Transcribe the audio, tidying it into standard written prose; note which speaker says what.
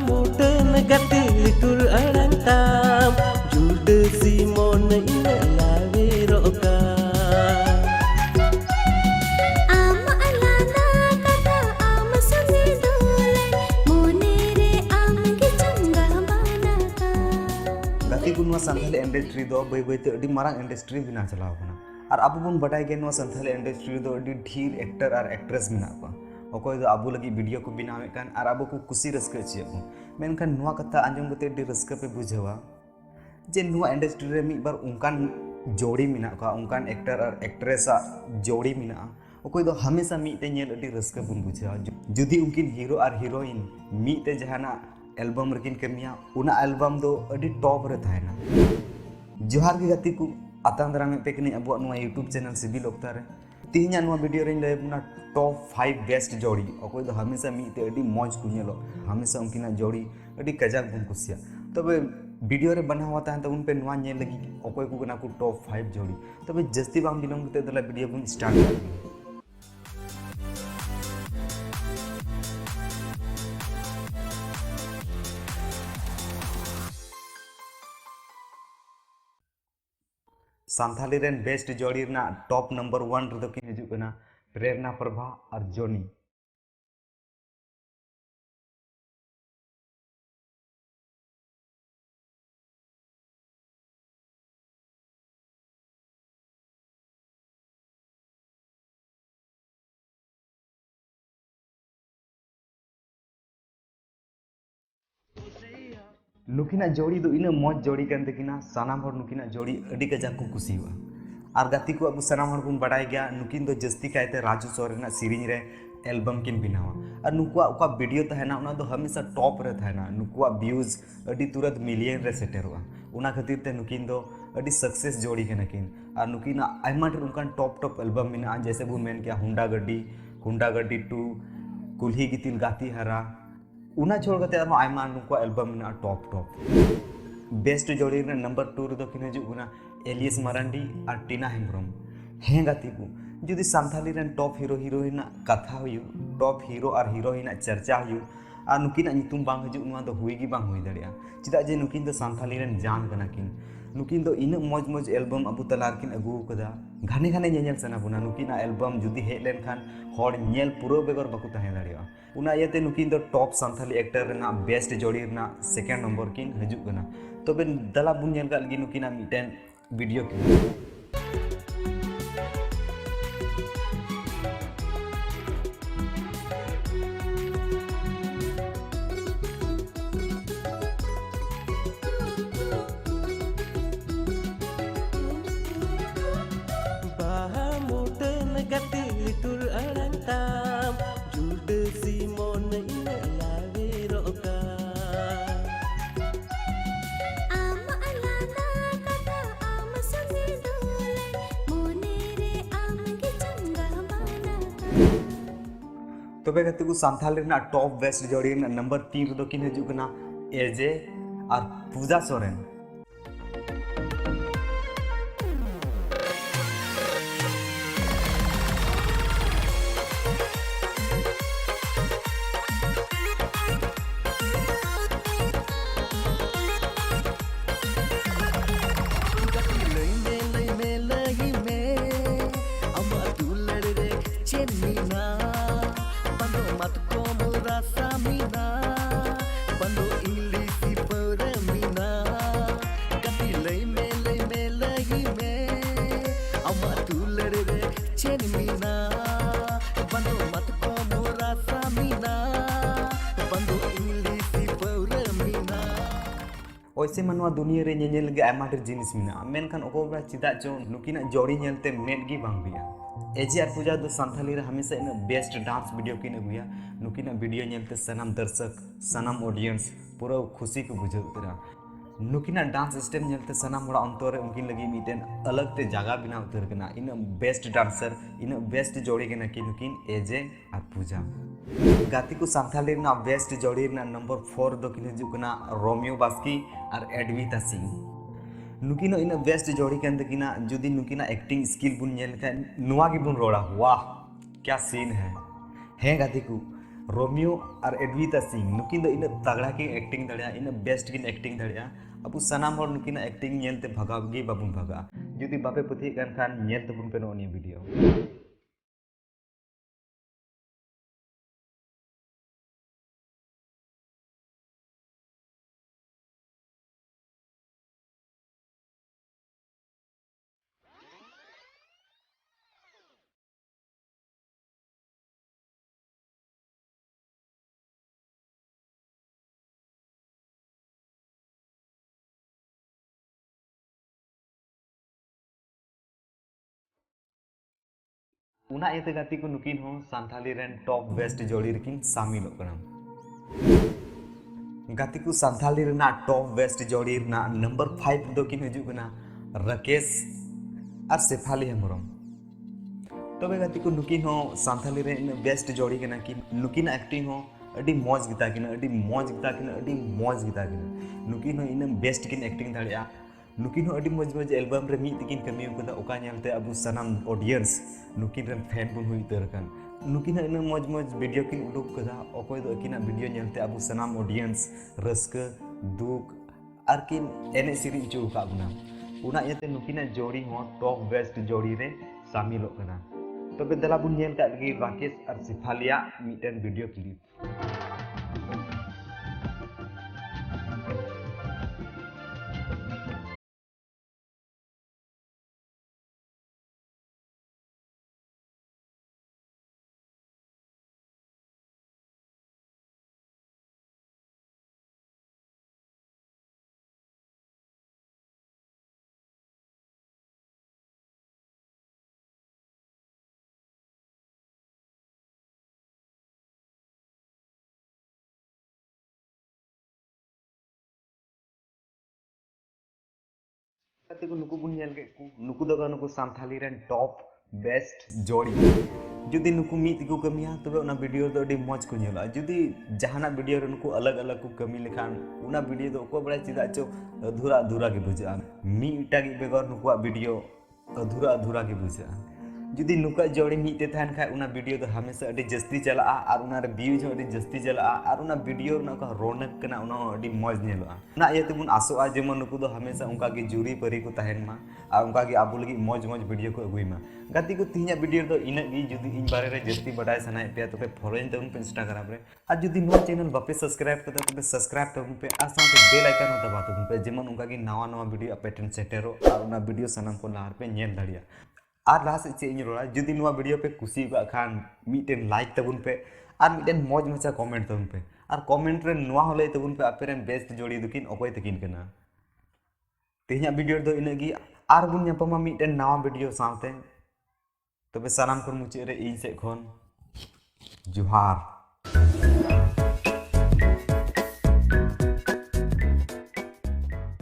Speaker 1: Muda negatif litur arang tam Jude Simon ina lawe roka
Speaker 2: Ama alana kata ama sangi dole Monere amge changa banaka
Speaker 3: Gati ku nua santhali industry do bai bai te adi marang industry bina chalaw kana ar abu bun badai ge nua santhali industry do adi dhir actor ar actress mena ko okoy do abu lagi video ko binawe kan ar abu ko kusi raska chi abu menkan nua kata anjom kate di raska pe bujhawa je nua industry re mi bar unkan jodi mena ko unkan actor ar actress a jodi mena okoy do hamesha mi te nyel adi raska bun bujhawa judi unkin hero ar heroine mi te jahana album रकिन कमिया उना album दो अडी top रे थायना जोहार के गति को आतांदरा में पेकनी अब नुआ यूट्यूब चैनल सिबिल ओक्ता रे तिहिना नुआ वीडियो रे लय बुना टॉप 5 बेस्ट जोड़ी अकोय दो हमेशा मी ते अडी मौज को नेलो हमेशा उनकिना जोड़ी अडी कजाक बुन कुसिया तबे वीडियो रे बना हुआ था उन पे नुआ ने लगी अकोय को गना को टॉप 5 जोड़ी तबे जस्ती बाम बिलोंग ते दला वीडियो बुन स्टार्ट कर सांथाली रेन बेस्ट जोड़ी ना टॉप नंबर 1 रदो किन हिजु कना प्रेरणा प्रभा और जोनी नुकिना जोड़ी दो इन मौज जोड़ी kan tekina sanam hor nukina जोड़ी अडी कजाक को कुसीवा आर गाती को अब sanam hor बुन बडाय गया नुकिन दो जस्ती कायते राजू सोरेन सीरीज रे एल्बम किन बिनावा और नुकुआ उका वीडियो तहना उना दो हमेशा टॉप रे तहना नुकुआ व्यूज अडी तुरंत मिलियन रे सेटेरवा उना खातिर ते नुकिन दो अडी सक्सेस जोड़ी के नकिन और नुकिना आयमा रे उनकान टॉप एल्बम मिना जैसे बुन मेन किया हुंडा गड्डी 2 कुल्ही गितिल गाती हरा उना छोड़ कते आरो आयमा नुको एल्बम ना टॉप बेस्ट जोड़ी रे नंबर 2 रे दो किन हिजु गुना एलियस मारांडी और टीना हेम्ब्रम हे गाती को जुदी Santhali rain top hero heroine कथा हुयु टॉप हीरो और हीरोइन चर्चा हुयु और नुकिन नितुम बांग हिजु नुआ दो हुई गी बांग हुई दड़िया चिदा जे नुकिन दो सांथाली रेन जान कना किन नुकिन दो इन मौज एल्बम अबु तलार किन अगु कदा घाने घाने नेल सना बुना नुकिना एल्बम जुदी हे लेन खान हर नेल पुरो बेगर बकु तहे दड़िया उना येते नुकिन दो top Santhali actor Raina best जोड़ी रेना सेकंड नंबर किन हिजु कना तबे दला बुन नेल का लगी नुकिना मिटेन वीडियो किन
Speaker 1: Negatif litur arang tam Jude Simon ina lawe roka
Speaker 2: Ama alana kata ama sangi dole Monere amge changa banaka
Speaker 3: तबे गति को सांथाली ना टॉप बेस्ट जोड़ी ना नंबर 3 रो किन हिजु कना एजे और पूजा सोरेन वैसे मनवा दुनिया रे नेल लगे आयमा ढेर जिनिस मिना मेनखान ओकोबरा चिदा चो नुकिना जोड़ी नेलते मेट गी बांग बिया एजे आर पूजा दो सांथाली रे हमेशा इन बेस्ट डांस वीडियो किन अगुया नुकिना वीडियो नेलते सनम दर्शक सनम ऑडियंस पूरा खुशी को बुझे उतरा नुकिना डांस स्टेप नेलते सनम होड़ा अंतर उनकिन लगी मिटेन अलग ते जगह बिना उतर कना in best dancer in best जोड़ी के नकी नुकिन एजे आर पूजा गाती को सांथाली ना बेस्ट जोड़ी ना नंबर 4 दो किन हिजु कना रोमियो बास्की और एडविता सिंह नुकिनो इन बेस्ट जोड़ी के अंदर किना जुदी नुकिना एक्टिंग स्किल बुन नेल का नुआ की बुन रोड़ा वाह क्या सीन है गाती को रोमियो और एडविता सिंह नुकिन इन तगड़ा की एक्टिंग दाड़ा इन बेस्ट की एक्टिंग दाड़ा अब सानाम हर नुकिन एक्टिंग नेलते भगावगी बाबुन भगा जुदी बापे पति खान नेल तबुन पे नोनी वीडियो उना एते गाती को नुकिन हो सांथाली रेन टॉप बेस्ट जोड़ी रकिन शामिल गाती को सांथाली रेना टॉप बेस्ट जोड़ी रेना नंबर 5 दो किन हजू कना राकेश और शेफाली हेमरम तबे गाती को नुकिन हो सांथाली रे बेस्ट जोड़ी कना कि नुकिन एक्टिंग हो अडी मौज गिता किन अडी मौज गिता किन अडी मौज गिता किन नुकिन हो इन बेस्ट किन एक्टिंग दाड़िया नुकिन हो अडी मौज मौज एल्बम रे मी तिकिन कमी उकदा ओका नेलते अबु सनम ऑडियंस नुकिन रेन फैन बुन हुई तर कान नुकिन इन मौज मौज वीडियो किन उडुक कदा ओकोय दो किना वीडियो नेलते अबु सनम ऑडियंस रस्क दुख आर किन एने सीरीज जो का बुना उना यते नुकिन जोड़ी हो टॉप बेस्ट जोड़ी रे शामिल कना तबे दला बुन नेल का लगी राकेश और शेफालिया मिटन वीडियो क्लिप को नुकु बुन नेल के नुकु दो नुकु सांथाली रेन टॉप बेस्ट जोड़ी जुदी नुकु मीत को कमिया तबे उना वीडियो दो अडी मौज को नेला जुदी जहाना वीडियो रे नुकु अलग अलग को कमी लेखान उना वीडियो दो को बड़ा चिदा चो अधूरा अधूरा के बुझा मीटा की बेगर नुकुआ वीडियो अधूरा अधूरा के बुझा जुदी नुका जोड़ी मीते थान खा उना वीडियो दो हमेशा अडी जस्ती चला और उना रे व्यूज अडी जस्ती चला और उना वीडियो ना का रौनक कना उना अडी मौज नेला उना येते बुन आसोआ जेमन नुकु दो हमेशा उनका की जुरी परी को तहन मा आ उनका की आबु लगी मौज मौज वीडियो को अगुई मा गाती को तिहिया वीडियो दो इना गी जुदी इन बारे रे जस्ती बडाय सनाय पे तो पे फॉलोइंग तबन पे इंस्टाग्राम रे आ जुदी नो चैनल बापे सब्सक्राइब कर तो सब्सक्राइब तबन पे आ साथे बेल आइकन दबा तबन पे जेमन उनका की नवा नवा वीडियो पेटर्न सेटेरो और उना वीडियो सनम को लार पे नेल दाड़िया और लास्ट से इन रोड़ा जुदी नुआ वीडियो पे खुशी का खान मिटेन लाइक तबुन पे और मिटेन मौज मचा कमेंट तबुन पे और कमेंट रे नुआ होले तबुन पे आपेरेन बेस्ट जोड़ी दुकिन अकोय तकिन कना तेहिया वीडियो दो इनगी और बुन ᱧᱟᱯᱟᱢᱟ मिटेन नवा वीडियो साथे तबे सानाम को मुचे रे इन से खन जोहार